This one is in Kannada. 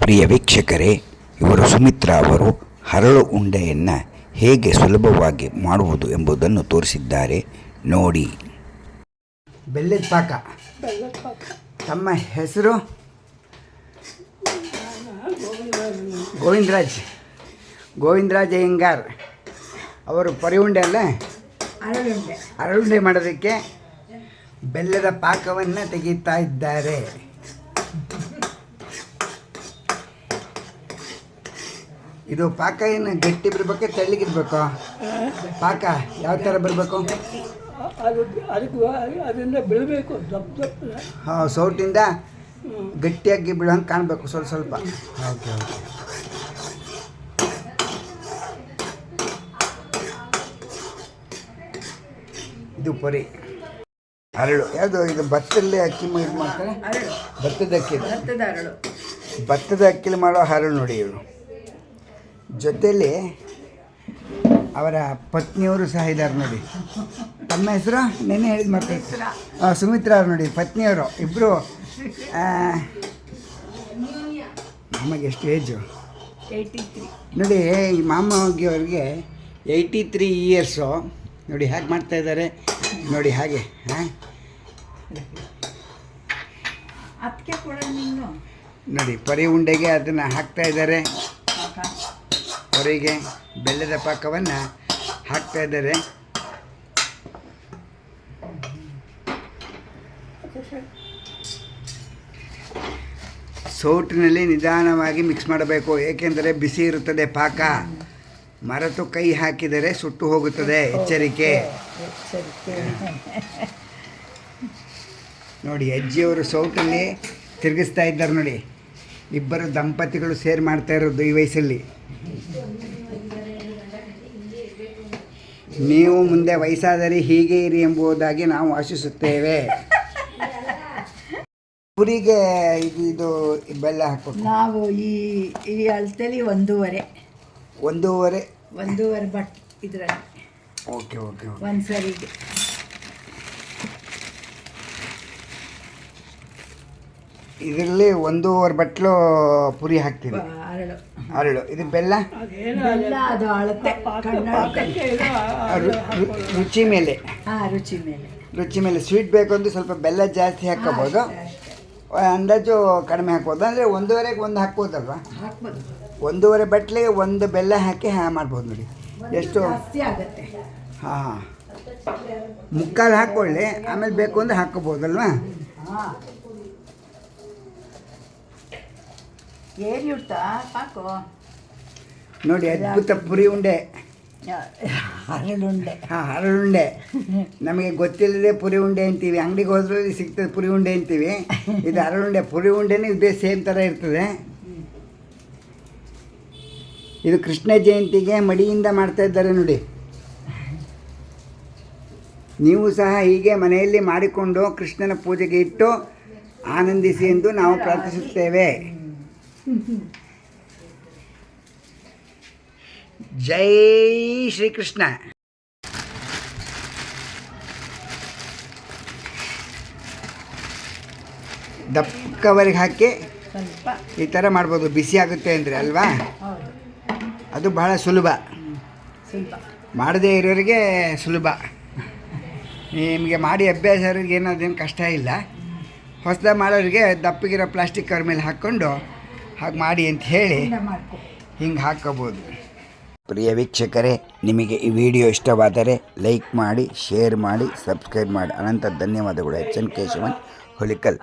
ಪ್ರಿಯ ವೀಕ್ಷಕರೇ, ಇವರು ಸುಮಿತ್ರಾ ಅವರು ಹರಳು ಉಂಡೆಯನ್ನು ಹೇಗೆ ಸುಲಭವಾಗಿ ಮಾಡುವುದು ಎಂಬುದನ್ನು ತೋರಿಸಿದ್ದಾರೆ ನೋಡಿ. ಬೆಲ್ಲದ ಪಾಕ. ತಮ್ಮ ಹೆಸರು? ಗೋವಿಂದರಾಜ್ ಅಯ್ಯಂಗಾರ್ ಅವರು ಪರಿಉಂಡೆ ಅಲ್ಲ, ಹರಳುಂಡೆ ಮಾಡೋದಕ್ಕೆ ಬೆಲ್ಲದ ಪಾಕವನ್ನು ತೆಗಿತಾ ಇದ್ದಾರೆ. ಇದು ಪಾಕ ಏನು ಗಟ್ಟಿ ಬರಬೇಕು, ತೆಳ್ಳಗಿರ್ಬೇಕು? ಪಾಕ ಯಾವ ಥರ ಬರಬೇಕು? ಅದರಿಂದ ಬೀಳಬೇಕು, ಹಾಂ, ಸೌಟಿಂದ ಗಟ್ಟಿಯಾಗಿ ಬೀಳಂಗೆ ಕಾಣಬೇಕು ಸ್ವಲ್ಪ ಸ್ವಲ್ಪ. Okay okay. ಇದು ಪೊರಿ ಹರಳು. ಯಾವುದು ಇದು? ಭತ್ತದಲ್ಲಿ ಅಕ್ಕಿ ಇದು ಮಾಡ್ತಾರೆ, ಭತ್ತದ ಅಕ್ಕಿಲಿ ಮಾಡೋ ಹರಳು ನೋಡಿ. ಇವರು ಜೊತೆಯಲ್ಲಿ ಅವರ ಪತ್ನಿಯವರು ಸಹ ಇದ್ದಾರೆ ನೋಡಿ. ತಮ್ಮ ಹೆಸರು ನೆನ್ನೆ ಹೇಳಿದ ಮತ್ತೆ ಸುಮಿತ್ರಾ ಅವ್ರು ನೋಡಿ, ಪತ್ನಿಯವರು ಇಬ್ಬರು. ನಮಗೆ ಎಷ್ಟು ಏಜು? 83 ನೋಡಿ. ಈ ಮಾಮಗಿಯವ್ರಿಗೆ 83 ಇಯರ್ಸು ನೋಡಿ. ಹೇಗೆ ಮಾಡ್ತಾಯಿದ್ದಾರೆ ನೋಡಿ, ಹಾಗೆ. ಹಾಂ ನೋಡಿ, ಪರಿ ಉಂಡೆಗೆ ಅದನ್ನು ಹಾಕ್ತಾಯಿದ್ದಾರೆ. ಹೊರಗೆ ಬೆಲ್ಲದ ಪಾಕವನ್ನು ಹಾಕ್ತಾ ಇದ್ದಾರೆ. ಸೌಟಿನಲ್ಲಿ ನಿಧಾನವಾಗಿ ಮಿಕ್ಸ್ ಮಾಡಬೇಕು, ಏಕೆಂದರೆ ಬಿಸಿ ಇರುತ್ತದೆ ಪಾಕ. ಮರೆತು ಕೈ ಹಾಕಿದರೆ ಸುಟ್ಟು ಹೋಗುತ್ತದೆ, ಎಚ್ಚರಿಕೆ. ನೋಡಿ, ಅಜ್ಜಿಯವರು ಸೌಟಲ್ಲಿ ತಿರುಗಿಸ್ತಾ ಇದ್ದಾರೆ ನೋಡಿ. ಇಬ್ಬರು ದಂಪತಿಗಳು ಸೇರಿ ಮಾಡ್ತಾ ಇರೋದು ಈ ವಯಸ್ಸಲ್ಲಿ. ನೀವು ಮುಂದೆ ವಯಸ್ಸಾದರೆ ಹೀಗೆ ಇರಿ ಎಂಬುದಾಗಿ ನಾವು ಆಶಿಸುತ್ತೇವೆ. ಪುರಿಗೆ ಇದು ಬೆಲ್ಲ ಹಾಕಬೇಕು ನಾವು. ಈ ಅಳತೆಲಿ ಒಂದೂವರೆ ಬಟ್ ಇದರಲ್ಲಿ. Okay okay. ಒಂದು ಸರಿಗೆ ಇದರಲ್ಲಿ 1.5 ಬಟ್ಲು ಪುರಿ ಹಾಕ್ತೀವಿ. ಹರಳು. ಇದು ಬೆಲ್ಲ. ಅದು ಅಳತೆ ರುಚಿ ಮೇಲೆ. ರುಚಿ ಮೇಲೆ ಸ್ವೀಟ್ ಬೇಕು ಅಂದರೆ ಸ್ವಲ್ಪ ಬೆಲ್ಲ ಜಾಸ್ತಿ ಹಾಕ್ಕೋಬೋದು, ಅಂದಾಜು ಕಡಿಮೆ ಹಾಕ್ಬೋದು. ಅಂದರೆ 1.5ಗೆ 1 ಹಾಕ್ಬೋದಲ್ವ? 1.5 ಬಟ್ಲಿಗೆ 1 ಬೆಲ್ಲ ಹಾಕಿ ಮಾಡ್ಬೋದು ನೋಡಿ. ಎಷ್ಟು ಆಗುತ್ತೆ? ಹಾಂ, ಮುಕ್ಕಾಲು ಹಾಕ್ಕೊಳ್ಳಿ, ಆಮೇಲೆ ಬೇಕು ಅಂದರೆ ಹಾಕ್ಕೋಬೋದಲ್ವಾ? ನೋಡಿ, ಅದ್ಭುತ ಪುರಿ ಉಂಡೆ, ಹರಳುಂಡೆ. ಹಾಂ, ಹರಳುಂಡೆ. ನಮಗೆ ಗೊತ್ತಿಲ್ಲದೆ ಪುರಿ ಉಂಡೆ ಅಂತೀವಿ, ಅಂಗಡಿಗೆ ಹೋದ್ರೂ ಸಿಗ್ತದೆ ಪುರಿ ಉಂಡೆ ಅಂತೀವಿ. ಇದು ಹರಳುಂಡೆ. ಪುರಿ ಉಂಡೆನೂ ಇದೇ ಸೇಮ್ ಥರ ಇರ್ತದೆ. ಇದು ಕೃಷ್ಣ ಜಯಂತಿಗೆ ಮಡಿಯಿಂದ ಮಾಡ್ತಾ ಇದ್ದಾರೆ ನೋಡಿ. ನೀವು ಸಹ ಹೀಗೆ ಮನೆಯಲ್ಲಿ ಮಾಡಿಕೊಂಡು ಕೃಷ್ಣನ ಪೂಜೆಗೆ ಇಟ್ಟು ಆನಂದಿಸಿ ಎಂದು ನಾವು ಪ್ರಾರ್ಥಿಸುತ್ತೇವೆ. ಜೈ ಶ್ರೀಕೃಷ್ಣ. ದಪ್ಪವರೆಗೆ ಹಾಕಿ ಈ ಥರ ಮಾಡ್ಬೋದು. ಬಿಸಿ ಆಗುತ್ತೆ ಅಂದರೆ ಅಲ್ವಾ? ಅದು ಬಹಳ ಸುಲಭ. ಮಾಡದೇ ಇರೋರಿಗೆ ಸುಲಭ. ನಿಮಗೆ ಮಾಡಿ ಅಭ್ಯಾಸ ಇರೋರಿಗೆ ಏನದೇನು ಕಷ್ಟ ಇಲ್ಲ. ಹೊಸದಾಗಿ ಮಾಡೋರಿಗೆ ದಪ್ಪಗಿರೋ ಪ್ಲಾಸ್ಟಿಕ್ ಕವರ್ ಮೇಲೆ ಹಾಕ್ಕೊಂಡು ಹಾಗೆ ಮಾಡಿ ಅಂತ ಹೇಳಿ ಹಿಂಗೆ ಹಾಕ್ಕೋಬೋದು. ಪ್ರಿಯ ವೀಕ್ಷಕರೇ, ನಿಮಗೆ ಈ ವಿಡಿಯೋ ಇಷ್ಟವಾದರೆ ಲೈಕ್ ಮಾಡಿ, ಶೇರ್ ಮಾಡಿ, ಸಬ್ಸ್ಕ್ರೈಬ್ ಮಾಡಿ. ಅನಂತ ಧನ್ಯವಾದಗಳು. H N Keshavan Hulikal.